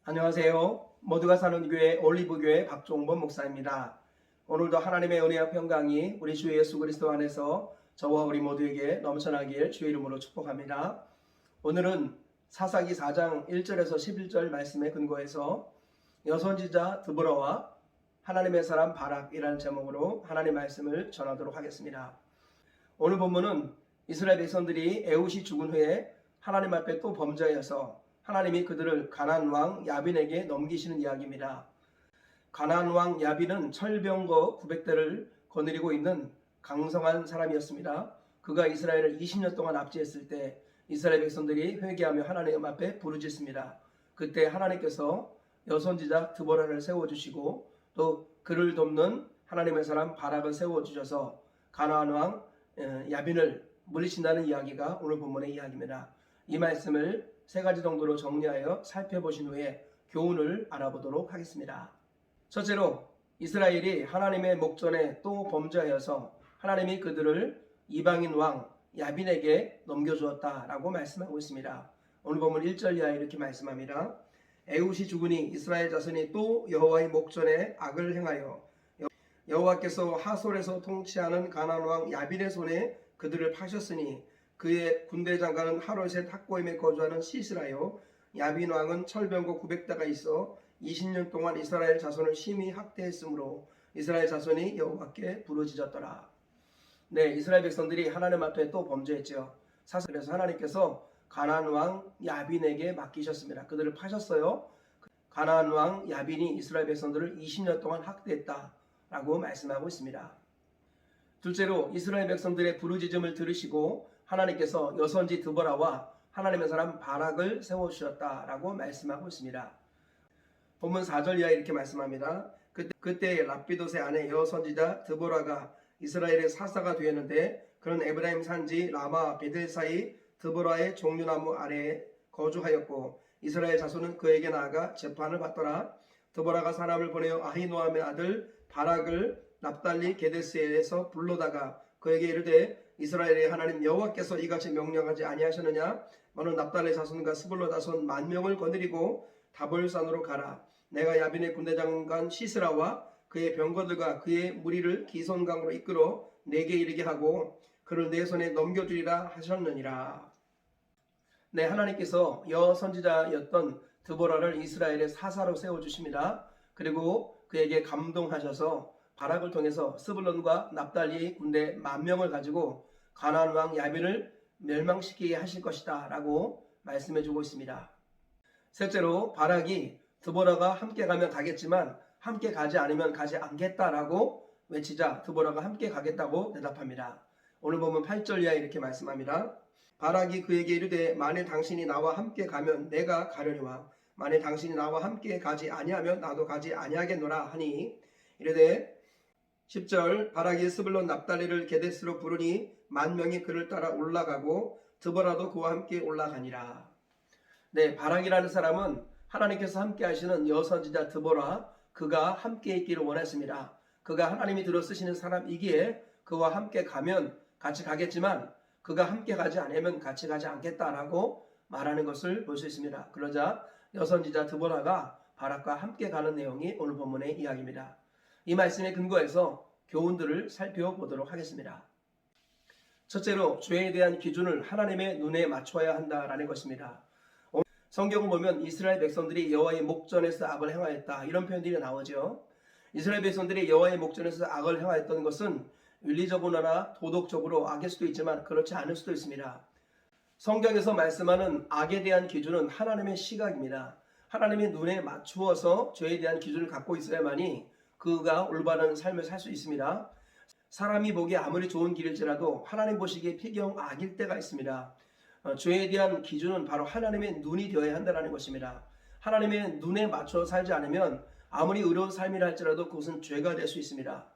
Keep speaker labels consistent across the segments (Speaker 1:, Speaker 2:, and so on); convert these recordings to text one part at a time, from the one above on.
Speaker 1: 안녕하세요. 모두가 사는 교회 올리브교회 박종범 목사입니다. 오늘도 하나님의 은혜와 평강이 우리 주 예수 그리스도 안에서 저와 우리 모두에게 넘쳐나길 주의 이름으로 축복합니다. 오늘은 사사기 4장 1절에서 11절 말씀에 근거해서 여선지자 드보라와 하나님의 사람 바락이라는 제목으로 하나님의 말씀을 전하도록 하겠습니다. 오늘 본문은 이스라엘 백성들이 에훗이 죽은 후에 하나님 앞에 또 범죄하여서 하나님이 그들을 가나안 왕 야빈에게 넘기시는 이야기입니다. 가나안 왕 야빈은 철병거 900대를 거느리고 있는 강성한 사람이었습니다. 그가 이스라엘을 20년 동안 압제했을 때 이스라엘 백성들이 회개하며 하나님 앞에 부르짖습니다. 그때 하나님께서 여선지자 드보라를 세워주시고 또 그를 돕는 하나님의 사람 바락을 세워주셔서 가나안 왕 야빈을 물리친다는 이야기가 오늘 본문의 이야기입니다. 이 말씀을 세 가지 정도로 정리하여 살펴보신 후에 교훈을 알아보도록 하겠습니다. 첫째로 이스라엘이 하나님의 목전에 또 범죄하여서 하나님이 그들을 이방인 왕 야빈에게 넘겨주었다라고 말씀하고 있습니다. 오늘 본문 1절 이하에 이렇게 말씀합니다. 에훗이 죽으니 이스라엘 자손이 또 여호와의 목전에 악을 행하여 여호와께서 하솔에서 통치하는 가나안 왕 야빈의 손에 그들을 파셨으니 그의 군대 장관은 하롯의 탁고임에 거주하는 시스라요 야빈 왕은 철병거 900대가 있어 20년 동안 이스라엘 자손을 심히 학대했으므로 이스라엘 자손이 여호와께 부르짖었더라. 네, 이스라엘 백성들이 하나님 앞에 또 범죄했죠. 사실에서 하나님께서 가나안 왕 야빈에게 맡기셨습니다. 그들을 파셨어요. 가나안 왕 야빈이 이스라엘 백성들을 20년 동안 학대했다라고 말씀하고 있습니다. 둘째로 이스라엘 백성들의 부르짖음을 들으시고 하나님께서 여선지 드보라와 하나님의 사람 바락을 세워주셨다라고 말씀하고 있습니다. 본문 4절 이하에 이렇게 말씀합니다. 그때 랍비돗의 아내 여선지자 드보라가 이스라엘의 사사가 되었는데 그는 에브라임 산지 라마 베델 사이 드보라의 종류나무 아래에 거주하였고 이스라엘 자손은 그에게 나아가 재판을 받더라. 드보라가 사람을 보내어 아히노함의 아들 바락을 납달리 게데스에서 불러다가 그에게 이르되 이스라엘의 하나님 여호와께서 이같이 명령하지 아니하셨느냐? 너는 납달리 자손과 스불로 자손 10,000명을 거느리고 다볼산으로 가라. 내가 야빈의 군대장관 시스라와 그의 병거들과 그의 무리를 기손강으로 이끌어 내게 이르게 하고 그를 내 손에 넘겨주리라 하셨느니라. 네, 하나님께서 여선지자였던 드보라를 이스라엘의 사사로 세워주십니다. 그리고 그에게 감동하셔서 바락을 통해서 스불론과 납달리 군대 10,000명을 가지고 가나안 왕 야빈을 멸망시키게 하실 것이다 라고 말씀해 주고 있습니다. 셋째로 바락이 드보라가 함께 가면 가겠지만 함께 가지 않으면 가지 않겠다라고 외치자 드보라가 함께 가겠다고 대답합니다. 오늘 보면 8절 이하에 이렇게 말씀합니다. 바락이 그에게 이르되 만일 당신이 나와 함께 가면 내가 가려니와 만일 당신이 나와 함께 가지 아니하면 나도 가지 아니하겠노라 하니 이르되 10절 바락이 스불론 납달리를 게데스로 부르니 10,000명이 그를 따라 올라가고 드보라도 그와 함께 올라가니라. 네, 바락이라는 사람은 하나님께서 함께 하시는 여선지자 드보라 그가 함께 있기를 원했습니다. 그가 하나님이 들어 쓰시는 사람이기에 그와 함께 가면 같이 가겠지만 그가 함께 가지 않으면 같이 가지 않겠다라고 말하는 것을 볼 수 있습니다. 그러자 여선지자 드보라가 바락과 함께 가는 내용이 오늘 본문의 이야기입니다. 이 말씀에 근거해서 교훈들을 살펴보도록 하겠습니다. 첫째로 죄에 대한 기준을 하나님의 눈에 맞춰야 한다라는 것입니다. 성경을 보면 이스라엘 백성들이 여호와의 목전에서 악을 행하였다 이런 표현들이 나오죠. 이스라엘 백성들이 여호와의 목전에서 악을 행하였던 것은 윤리적으로나 도덕적으로 악일 수도 있지만 그렇지 않을 수도 있습니다. 성경에서 말씀하는 악에 대한 기준은 하나님의 시각입니다. 하나님의 눈에 맞추어서 죄에 대한 기준을 갖고 있어야만이 그가 올바른 삶을 살 수 있습니다. 사람이 보기에 아무리 좋은 길일지라도 하나님 보시기에 피경악일 때가 있습니다. 죄에 대한 기준은 바로 하나님의 눈이 되어야 한다는 것입니다. 하나님의 눈에 맞춰 살지 않으면 아무리 의로운 삶이라 할지라도 그것은 죄가 될 수 있습니다.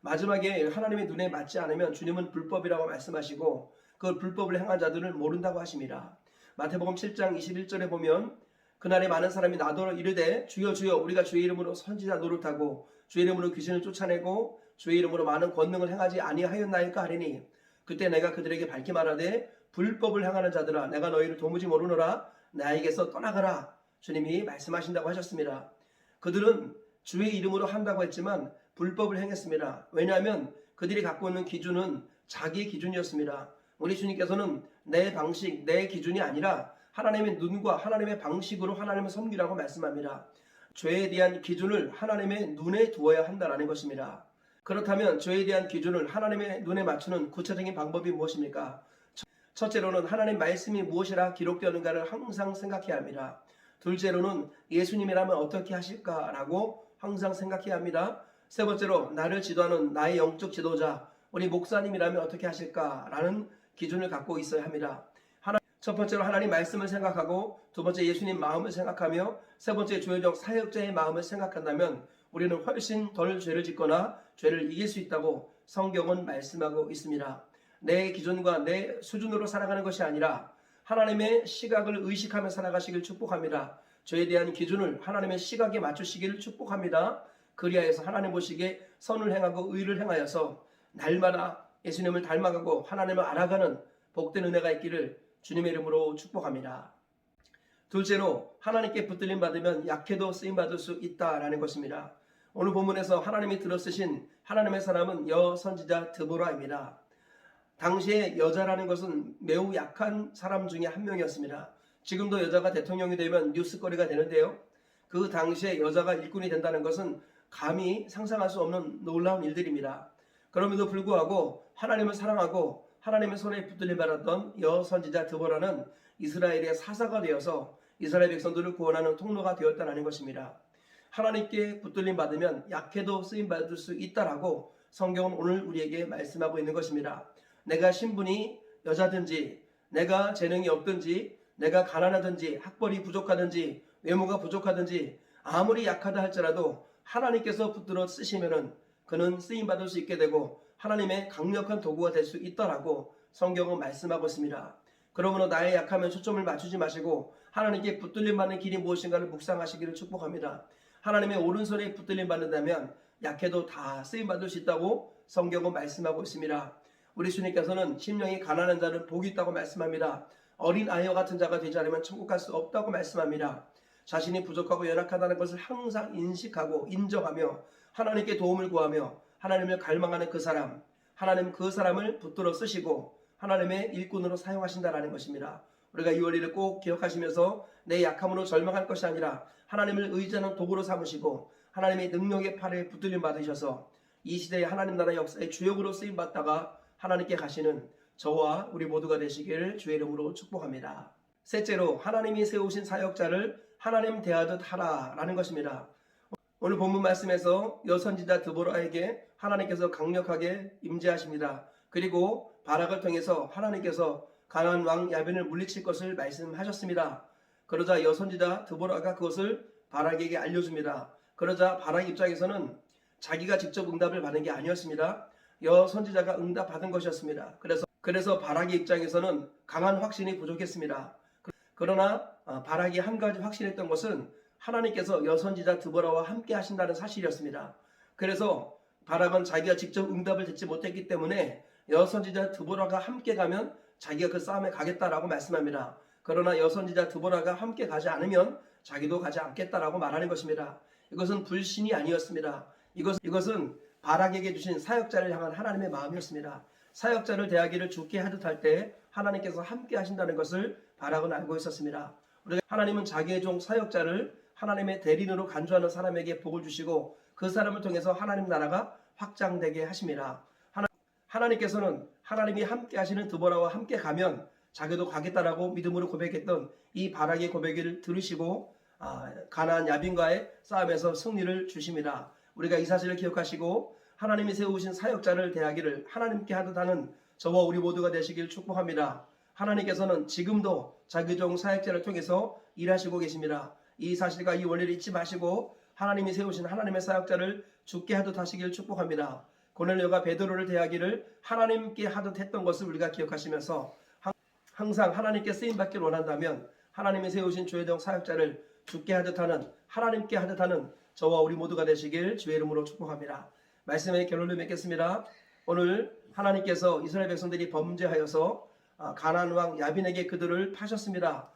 Speaker 1: 마지막에 하나님의 눈에 맞지 않으면 주님은 불법이라고 말씀하시고 그 불법을 행한 자들을 모른다고 하십니다. 마태복음 7장 21절에 보면 그날에 많은 사람이 나더러 이르되 주여 주여 우리가 주의 이름으로 선지자 노릇하고 주의 이름으로 귀신을 쫓아내고 주의 이름으로 많은 권능을 행하지 아니하였나이까 하리니 그때 내가 그들에게 밝히 말하되 불법을 행하는 자들아 내가 너희를 도무지 모르노라 나에게서 떠나가라 주님이 말씀하신다고 하셨습니다. 그들은 주의 이름으로 한다고 했지만 불법을 행했습니다. 왜냐하면 그들이 갖고 있는 기준은 자기의 기준이었습니다. 우리 주님께서는 내 방식, 내 기준이 아니라 하나님의 눈과 하나님의 방식으로 하나님을 섬기라고 말씀합니다. 죄에 대한 기준을 하나님의 눈에 두어야 한다는 것입니다. 그렇다면 죄에 대한 기준을 하나님의 눈에 맞추는 구체적인 방법이 무엇입니까? 첫째로는 하나님 말씀이 무엇이라 기록되었는가를 항상 생각해야 합니다. 둘째로는 예수님이라면 어떻게 하실까라고 항상 생각해야 합니다. 세 번째로 나를 지도하는 나의 영적 지도자 우리 목사님이라면 어떻게 하실까라는 기준을 갖고 있어야 합니다. 첫 번째로 하나님 말씀을 생각하고 두 번째 예수님 마음을 생각하며 세 번째 조회적 사역자의 마음을 생각한다면 우리는 훨씬 덜 죄를 짓거나 죄를 이길 수 있다고 성경은 말씀하고 있습니다. 내 기준과 내 수준으로 살아가는 것이 아니라 하나님의 시각을 의식하며 살아가시길 축복합니다. 죄에 대한 기준을 하나님의 시각에 맞추시기를 축복합니다. 그리하여서 하나님 보시기에 선을 행하고 의를 행하여서 날마다 예수님을 닮아가고 하나님을 알아가는 복된 은혜가 있기를 주님의 이름으로 축복합니다. 둘째로 하나님께 붙들림 받으면 약해도 쓰임받을 수 있다라는 것입니다. 오늘 본문에서 하나님이 들어쓰신 하나님의 사람은 여선지자 드보라입니다. 당시에 여자라는 것은 매우 약한 사람 중에 한 명이었습니다. 지금도 여자가 대통령이 되면 뉴스거리가 되는데요. 그 당시에 여자가 일꾼이 된다는 것은 감히 상상할 수 없는 놀라운 일들입니다. 그럼에도 불구하고 하나님을 사랑하고 하나님의 손에 붙들림 받았던 여선지자 드보라는 이스라엘의 사사가 되어서 이스라엘 백성들을 구원하는 통로가 되었다는 것입니다. 하나님께 붙들림 받으면 약해도 쓰임 받을 수 있다라고 성경은 오늘 우리에게 말씀하고 있는 것입니다. 내가 신분이 여자든지 내가 재능이 없든지 내가 가난하든지 학벌이 부족하든지 외모가 부족하든지 아무리 약하다 할지라도 하나님께서 붙들어 쓰시면은 그는 쓰임 받을 수 있게 되고 하나님의 강력한 도구가 될 수 있다라고 성경은 말씀하고 있습니다. 그러므로 나의 약함에 초점을 맞추지 마시고 하나님께 붙들림 받는 길이 무엇인가를 묵상하시기를 축복합니다. 하나님의 오른손에 붙들림 받는다면 약해도 다 쓰임 받을 수 있다고 성경은 말씀하고 있습니다. 우리 주님께서는 심령이 가난한 자는 복이 있다고 말씀합니다. 어린 아이와 같은 자가 되지 않으면 천국 갈 수 없다고 말씀합니다. 자신이 부족하고 연약하다는 것을 항상 인식하고 인정하며 하나님께 도움을 구하며 하나님을 갈망하는 그 사람, 하나님 그 사람을 붙들어 쓰시고 하나님의 일꾼으로 사용하신다는 것입니다. 우리가 이 원리를 꼭 기억하시면서 내 약함으로 절망할 것이 아니라 하나님을 의지하는 도구로 삼으시고 하나님의 능력의 팔에 붙들림 받으셔서 이 시대의 하나님 나라 역사의 주역으로 쓰임받다가 하나님께 가시는 저와 우리 모두가 되시기를 주의 이름으로 축복합니다. 셋째로 하나님이 세우신 사역자를 하나님 대하듯 하라라는 것입니다. 오늘 본문 말씀에서 여선지자 드보라에게 하나님께서 강력하게 임재하십니다. 그리고 바락을 통해서 하나님께서 가나안 왕 야빈을 물리칠 것을 말씀하셨습니다. 그러자 여선지자 드보라가 그것을 바락에게 알려줍니다. 그러자 바락 입장에서는 자기가 직접 응답을 받은 게 아니었습니다. 여선지자가 응답 받은 것이었습니다. 그래서 바락의 입장에서는 강한 확신이 부족했습니다. 그러나 바락이 한 가지 확신했던 것은 하나님께서 여선지자 드보라와 함께 하신다는 사실이었습니다. 그래서 바락은 자기가 직접 응답을 듣지 못했기 때문에 여선지자 드보라가 함께 가면 자기가 그 싸움에 가겠다라고 말씀합니다. 그러나 여선지자 드보라가 함께 가지 않으면 자기도 가지 않겠다라고 말하는 것입니다. 이것은 불신이 아니었습니다. 이것은 바락에게 주신 사역자를 향한 하나님의 마음이었습니다. 사역자를 대하기를 좋게 하듯 할 때 하나님께서 함께 하신다는 것을 바락은 알고 있었습니다. 우리가 하나님은 자기의 종 사역자를 하나님의 대리인으로 간주하는 사람에게 복을 주시고 그 사람을 통해서 하나님 나라가 확장되게 하십니다. 하나님께서는 하나님이 함께 하시는 드보라와 함께 가면 자기도 가겠다라고 믿음으로 고백했던 이 바락의 고백을 들으시고 가나안 야빈과의 싸움에서 승리를 주십니다. 우리가 이 사실을 기억하시고 하나님이 세우신 사역자를 대하기를 하나님께 하듯 하는 저와 우리 모두가 되시길 축복합니다. 하나님께서는 지금도 자기 종 사역자를 통해서 일하시고 계십니다. 이 사실과 이 원리를 잊지 마시고 하나님이 세우신 하나님의 사역자를 죽게 하듯 하시길 축복합니다. 고넬료가 베드로를 대하기를 하나님께 하듯 했던 것을 우리가 기억하시면서 항상 하나님께 쓰임받기를 원한다면 하나님이 세우신 주의 종 사역자를 죽게 하듯 하는 하나님께 하듯 하는 저와 우리 모두가 되시길 주의 이름으로 축복합니다. 말씀의 결론을 맺겠습니다. 오늘 하나님께서 이스라엘 백성들이 범죄하여서 가나안 왕 야빈에게 그들을 파셨습니다.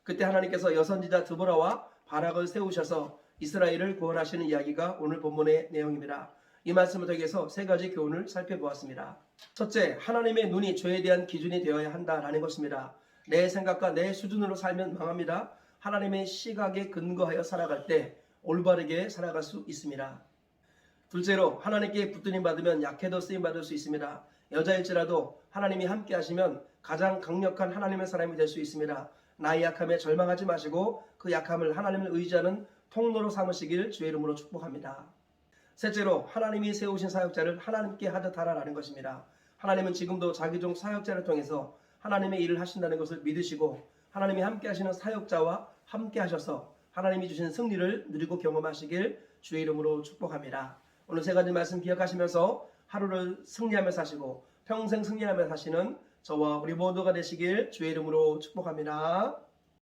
Speaker 1: 그때 하나님께서 여선지자 드보라와 바락을 세우셔서 이스라엘을 구원하시는 이야기가 오늘 본문의 내용입니다. 이 말씀을 통해서 세 가지 교훈을 살펴보았습니다. 첫째, 하나님의 눈이 죄에 대한 기준이 되어야 한다라는 것입니다. 내 생각과 내 수준으로 살면 망합니다. 하나님의 시각에 근거하여 살아갈 때 올바르게 살아갈 수 있습니다. 둘째로, 하나님께 붙들림 받으면 약해도 쓰임 받을 수 있습니다. 여자일지라도 하나님이 함께 하시면 가장 강력한 하나님의 사람이 될 수 있습니다. 나의 약함에 절망하지 마시고 그 약함을 하나님을 의지하는 통로로 삼으시길 주의 이름으로 축복합니다. 셋째로, 하나님이 세우신 사역자를 하나님께 하듯 하라라는 것입니다. 하나님은 지금도 자기 종 사역자를 통해서 하나님의 일을 하신다는 것을 믿으시고 하나님이 함께 하시는 사역자와 함께 하셔서 하나님이 주신 승리를 누리고 경험하시길 주의 이름으로 축복합니다. 오늘 세 가지 말씀 기억하시면서 하루를 승리하며 사시고 평생 승리하며 사시는 저와 우리 모두가 되시길 주의 이름으로 축복합니다.